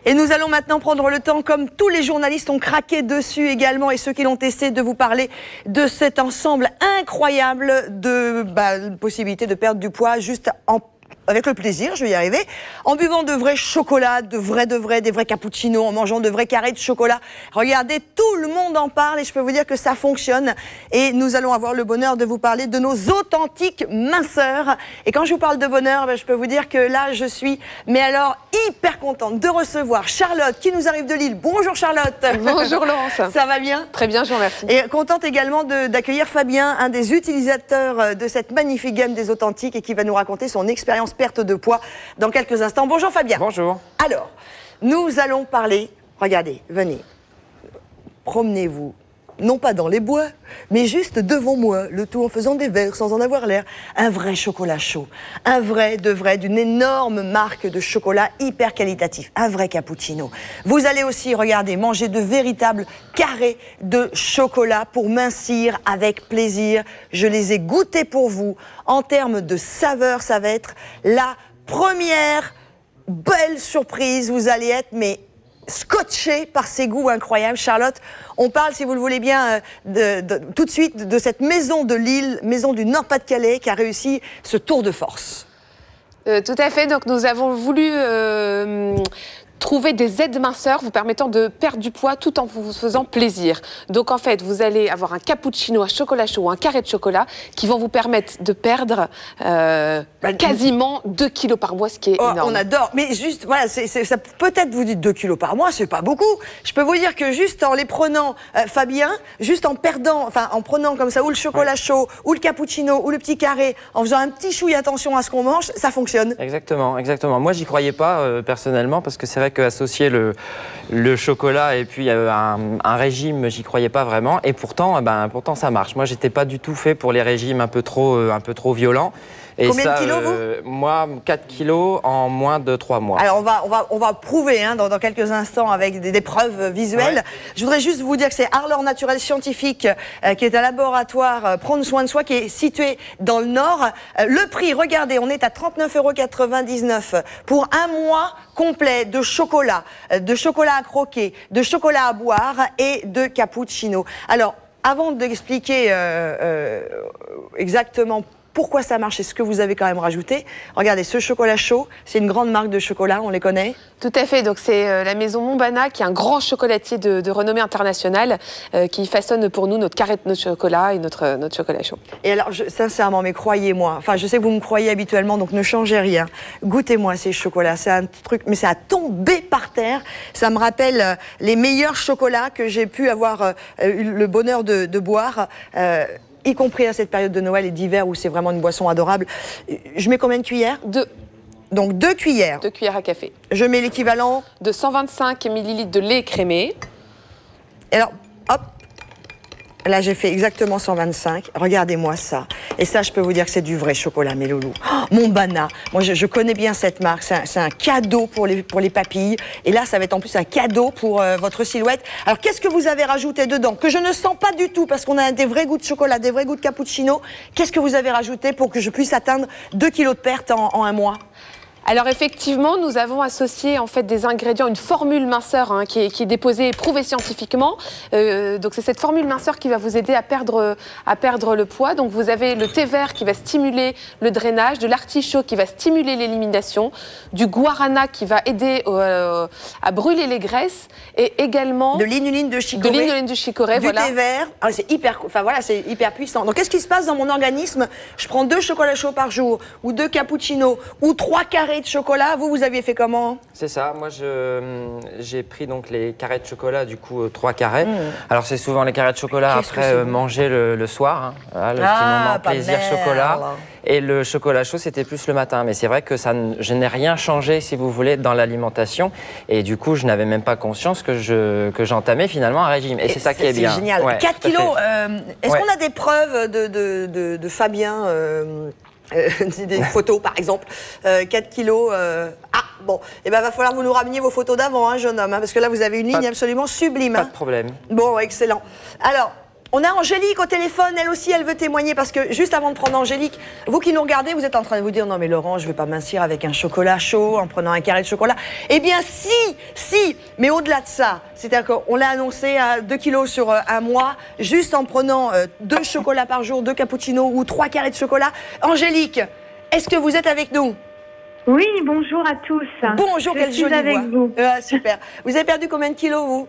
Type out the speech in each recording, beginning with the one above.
Et nous allons maintenant prendre le temps, comme tous les journalistes ont craqué dessus également, et ceux qui l'ont testé, de vous parler de cet ensemble incroyable de possibilité de perdre du poids juste avec le plaisir, je vais y arriver, en buvant de vrais chocolats, des vrais cappuccinos, en mangeant de vrais carrés de chocolat. Regardez, tout le monde en parle et je peux vous dire que ça fonctionne. Et nous allons avoir le bonheur de vous parler de nos authentiques minceurs. Et quand je vous parle de bonheur, je peux vous dire que là, je suis, mais alors, hyper contente de recevoir Charlotte qui nous arrive de Lille. Bonjour Charlotte. Bonjour Laurence. Ça va bien? Très bien, je vous remercie. Et contente également d'accueillir Fabien, un des utilisateurs de cette magnifique gamme des authentiques et qui va nous raconter son expérience perte de poids dans quelques instants. Bonjour Fabien. Bonjour. Alors, nous allons parler, regardez, venez, promenez-vous, non pas dans les bois, mais juste devant moi, le tout en faisant des verres sans en avoir l'air. Un vrai chocolat chaud, un vrai de vrai, d'une énorme marque de chocolat hyper qualitatif, un vrai cappuccino. Vous allez aussi, regardez, manger de véritables carrés de chocolat pour mincir avec plaisir. Je les ai goûtés pour vous. En termes de saveur, ça va être la première belle surprise. Vous allez être, mais scotché par ces goûts incroyables. Charlotte, on parle, si vous le voulez bien, tout de suite de cette maison de Lille, maison du Nord-Pas-de-Calais, qui a réussi ce tour de force. Tout à fait, donc nous avons voulu trouver des aides minceurs vous permettant de perdre du poids tout en vous faisant plaisir. Donc en fait, vous allez avoir un cappuccino à chocolat chaud ou un carré de chocolat qui vont vous permettre de perdre quasiment 2 kilos par mois, ce qui est énorme. On adore, mais juste, voilà, ça peut-être vous dites 2 kilos par mois, c'est pas beaucoup. Je peux vous dire que juste en les prenant, Fabien, juste en perdant, enfin en prenant comme ça ou le chocolat chaud, ou le cappuccino, ou le petit carré, en faisant un petit chouille attention à ce qu'on mange, ça fonctionne. Exactement, exactement. Moi, j'y croyais pas personnellement, parce que c'est vrai qu'associer le chocolat et puis un régime, j'y croyais pas vraiment. Et pourtant, pourtant ça marche. Moi, j'étais pas du tout fait pour les régimes un peu trop violents. Et combien ça, de kilos, vous? Moi, 4 kilos en moins de 3 mois. Alors, on va prouver dans quelques instants avec des preuves visuelles. Ouais. Je voudrais juste vous dire que c'est Arlor Naturel Scientifique qui est un laboratoire Prendre soin de soi qui est situé dans le Nord. Le prix, regardez, on est à 39,99 € pour un mois complet de chocolat à croquer, de chocolat à boire et de cappuccino. Alors, avant d'expliquer exactement pourquoi ça marche et ce que vous avez quand même rajouté, regardez, ce chocolat chaud, c'est une grande marque de chocolat, on les connaît? Tout à fait, donc c'est la maison Montbana qui est un grand chocolatier de renommée internationale qui façonne pour nous notre carré de chocolat et notre chocolat chaud. Et alors, sincèrement, mais croyez-moi, enfin je sais que vous me croyez habituellement, donc ne changez rien. Goûtez-moi ces chocolats, c'est un truc, mais c'est à tomber par terre. Ça me rappelle les meilleurs chocolats que j'ai pu avoir eu le bonheur de boire. Y compris à cette période de Noël et d'hiver où c'est vraiment une boisson adorable. Je mets combien de cuillères? 2. Donc 2 cuillères. 2 cuillères à café. Je mets l'équivalent de 125 ml de lait écrémé. Et alors, hop, là j'ai fait exactement 125. Regardez-moi ça. Et ça, je peux vous dire que c'est du vrai chocolat, mes loulous. Oh, Montbana. Moi, je connais bien cette marque. C'est un cadeau pour les papilles. Et là, ça va être en plus un cadeau pour votre silhouette. Alors, qu'est-ce que vous avez rajouté dedans que je ne sens pas du tout parce qu'on a des vrais goûts de chocolat, des vrais goûts de cappuccino. Qu'est-ce que vous avez rajouté pour que je puisse atteindre 2 kilos de perte en un mois? Alors effectivement, nous avons associé en fait des ingrédients, une formule minceur qui est déposée et prouvée scientifiquement. Donc c'est cette formule minceur qui va vous aider à perdre le poids. Donc vous avez le thé vert qui va stimuler le drainage, de l'artichaut qui va stimuler l'élimination, du guarana qui va aider à brûler les graisses et également de l'inuline de chicorée. Du thé vert. Ah, c'est hyper, c'est hyper puissant. Donc qu'est-ce qui se passe dans mon organisme? Je prends 2 chocolats chauds par jour ou 2 cappuccinos ou 3 carrés de chocolat. Vous aviez fait comment? C'est ça, moi j'ai pris donc les carrés de chocolat, du coup 3 carrés. Alors c'est souvent les carrés de chocolat après manger le soir, voilà, le petit moment plaisir chocolat. Et le chocolat chaud c'était plus le matin. Mais c'est vrai que je n'ai rien changé, si vous voulez, dans l'alimentation. Et du coup je n'avais même pas conscience que j'entamais finalement un régime. Et c'est ça qui est bien. C'est génial. Ouais, 4 kilos, est-ce qu'on a des preuves de Fabien des photos par exemple, 4 kilos. Ah bon, et va falloir vous nous rameniez vos photos d'avant, jeune homme, parce que là vous avez une ligne absolument sublime. Pas de problème. Bon, excellent. Alors, On a Angélique au téléphone, elle aussi, elle veut témoigner parce que juste avant de prendre Angélique, vous qui nous regardez, vous êtes en train de vous dire non mais Laurent, je ne vais pas mincir avec un chocolat chaud en prenant un carré de chocolat. Eh bien si, mais au-delà de ça, c'est-à-dire qu'on l'a annoncé à 2 kilos sur un mois, juste en prenant 2 chocolats par jour, 2 cappuccinos ou 3 carrés de chocolat. Angélique, est-ce que vous êtes avec nous? Oui, bonjour à tous. Bonjour, quelle jolie avec voix. Vous. Super. Vous avez perdu combien de kilos, vous?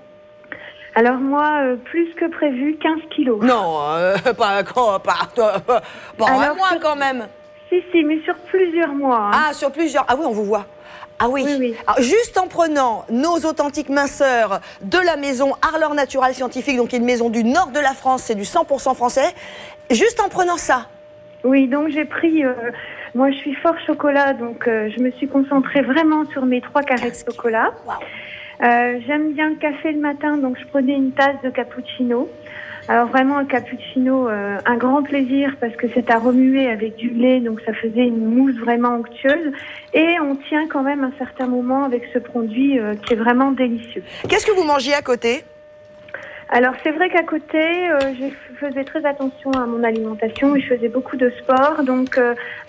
Alors moi, plus que prévu, 15 kilos. Non, pas un mois quand même. Si, mais sur plusieurs mois. Ah, sur plusieurs. Ah oui, on vous voit. Ah oui. Oui. Alors, juste en prenant nos authentiques minceurs de la maison Arlor Natural Scientifique, donc qui est une maison du nord de la France, c'est du 100% français, juste en prenant ça. Oui, donc j'ai pris... moi, je suis fort chocolat, donc je me suis concentrée vraiment sur mes 3 carrés de chocolat. Wow. J'aime bien le café le matin, donc je prenais une tasse de cappuccino. Alors vraiment un cappuccino, un grand plaisir parce que c'est à remuer avec du lait, donc ça faisait une mousse vraiment onctueuse. Et on tient quand même un certain moment avec ce produit qui est vraiment délicieux. Qu'est-ce que vous mangiez à côté? Alors c'est vrai qu'à côté, je faisais très attention à mon alimentation et je faisais beaucoup de sport, donc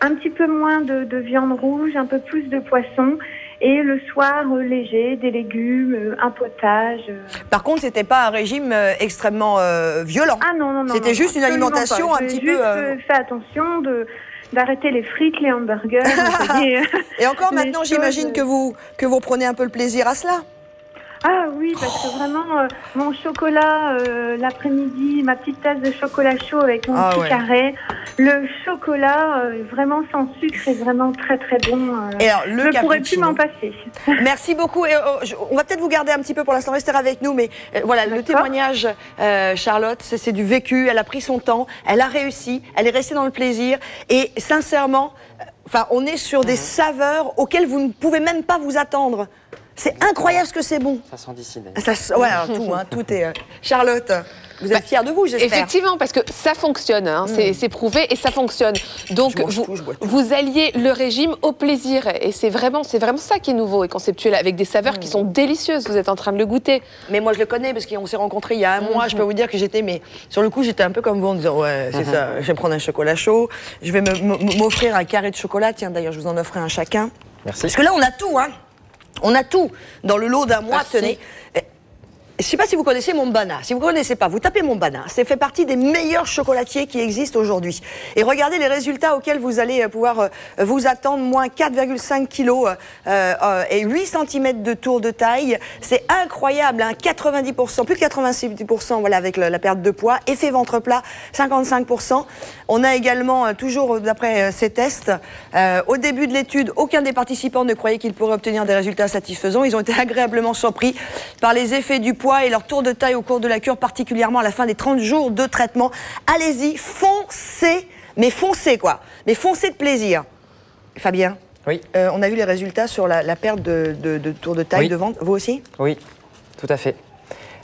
un petit peu moins de viande rouge, un peu plus de poisson. Et le soir, léger, des légumes, un potage. Par contre, c'était pas un régime extrêmement violent. Ah non. C'était juste une alimentation un petit peu... Fait attention d'arrêter les frites, les hamburgers. Et encore maintenant, j'imagine que vous prenez un peu le plaisir à cela. Ah oui, parce que vraiment, mon chocolat, l'après-midi, ma petite tasse de chocolat chaud avec mon petit carré, le chocolat, vraiment sans sucre, est vraiment très très bon. Et alors, je ne pourrais plus m'en passer. Merci beaucoup. Et, on va peut-être vous garder un petit peu pour l'instant, rester avec nous, mais voilà, le témoignage, Charlotte, c'est du vécu, elle a pris son temps, elle a réussi, elle est restée dans le plaisir, et sincèrement, on est sur des saveurs auxquelles vous ne pouvez même pas vous attendre. C'est incroyable ce que c'est bon. Ça sent d'ici. Ouais, alors, tout est... Charlotte, vous êtes fière de vous, j'espère. Effectivement, parce que ça fonctionne, hein, c'est prouvé et ça fonctionne. Donc, vous alliez le régime au plaisir. Et c'est vraiment ça qui est nouveau et conceptuel, avec des saveurs qui sont délicieuses. Vous êtes en train de le goûter. Mais moi, je le connais, parce qu'on s'est rencontrés il y a un mois. Je peux vous dire que sur le coup, j'étais un peu comme vous, en disant, ouais, c'est ça, je vais prendre un chocolat chaud, je vais m'offrir un carré de chocolat. Tiens, d'ailleurs, je vous en offre un chacun. Merci. Parce que là, on a tout, hein. On a tout dans le lot d'un mois, tenez. Je ne sais pas si vous connaissez Montbana. Si vous ne connaissez pas, vous tapez Montbana. C'est fait partie des meilleurs chocolatiers qui existent aujourd'hui. Et regardez les résultats auxquels vous allez pouvoir vous attendre. Moins 4,5 kilos et 8 cm de tour de taille. C'est incroyable, hein, 90%, plus de 86%, voilà, avec la perte de poids. Effet ventre plat, 55%. On a également, toujours d'après ces tests, au début de l'étude, aucun des participants ne croyait qu'ils pourraient obtenir des résultats satisfaisants. Ils ont été agréablement surpris par les effets du poids et leur tour de taille au cours de la cure, particulièrement à la fin des 30 jours de traitement. Allez-y, foncez, mais foncez quoi, mais foncez de plaisir. Fabien, oui. On a vu les résultats sur la perte de tour de taille, de ventre, vous aussi? Oui, tout à fait.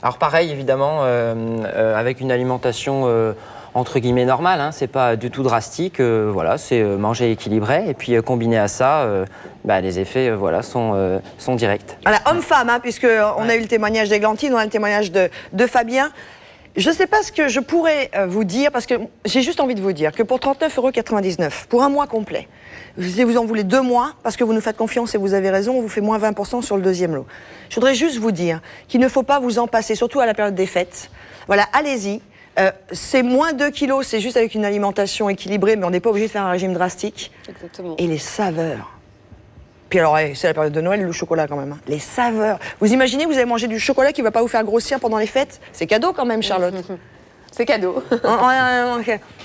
Alors pareil, évidemment, avec une alimentation entre guillemets normale, hein, c'est pas du tout drastique, voilà, c'est manger équilibré, et puis combiné à ça, les effets sont directs. Voilà, homme-femme, hein, puisqu'on a eu le témoignage d'Églantine, on a le témoignage de Fabien. Je ne sais pas ce que je pourrais vous dire, parce que j'ai juste envie de vous dire que pour 39,99 €, pour un mois complet, si vous en voulez 2 mois, parce que vous nous faites confiance et vous avez raison, on vous fait moins 20% sur le deuxième lot. Je voudrais juste vous dire qu'il ne faut pas vous en passer, surtout à la période des fêtes. Voilà, allez-y. C'est moins 2 kilos, c'est juste avec une alimentation équilibrée, mais on n'est pas obligé de faire un régime drastique. Exactement. Et les saveurs. Puis alors, c'est la période de Noël, le chocolat quand même. Hein. Les saveurs. Vous imaginez, vous avez mangé du chocolat qui ne va pas vous faire grossir pendant les fêtes? C'est cadeau quand même, Charlotte. C'est cadeau.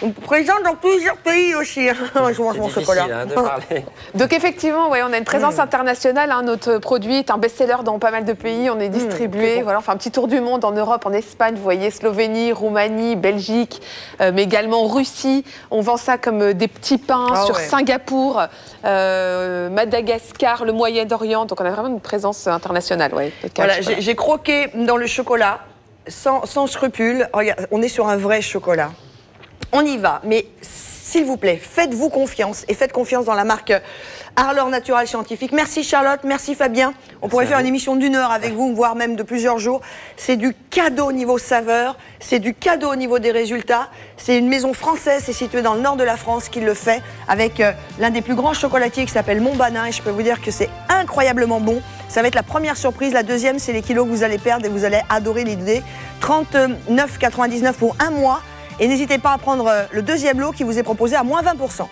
On présente dans plusieurs pays aussi. Je mange mon chocolat. Hein, de parler. Donc effectivement, ouais, on a une présence internationale. Hein, notre produit est un best-seller dans pas mal de pays. On est distribué. Voilà, on fait un petit tour du monde en Europe, en Espagne. Vous voyez, Slovénie, Roumanie, Belgique, mais également Russie. On vend ça comme des petits pains sur Singapour, Madagascar, le Moyen-Orient. Donc on a vraiment une présence internationale. Ouais, voilà, j'ai croqué dans le chocolat. Sans scrupule, regarde, on est sur un vrai chocolat. on y va. Mais s'il vous plaît, faites-vous confiance et faites confiance dans la marque Arlor Natural Scientifique. Merci Charlotte, merci Fabien. On pourrait faire une émission d'1 heure avec vous, voire même de plusieurs jours. C'est du cadeau au niveau saveur, c'est du cadeau au niveau des résultats. C'est une maison française, c'est situé dans le nord de la France qui le fait avec l'un des plus grands chocolatiers qui s'appelle Montbanin. Et je peux vous dire que c'est incroyablement bon. Ça va être la première surprise. La deuxième, c'est les kilos que vous allez perdre et vous allez adorer l'idée. 39,99 pour un mois. Et n'hésitez pas à prendre le deuxième lot qui vous est proposé à moins 20%.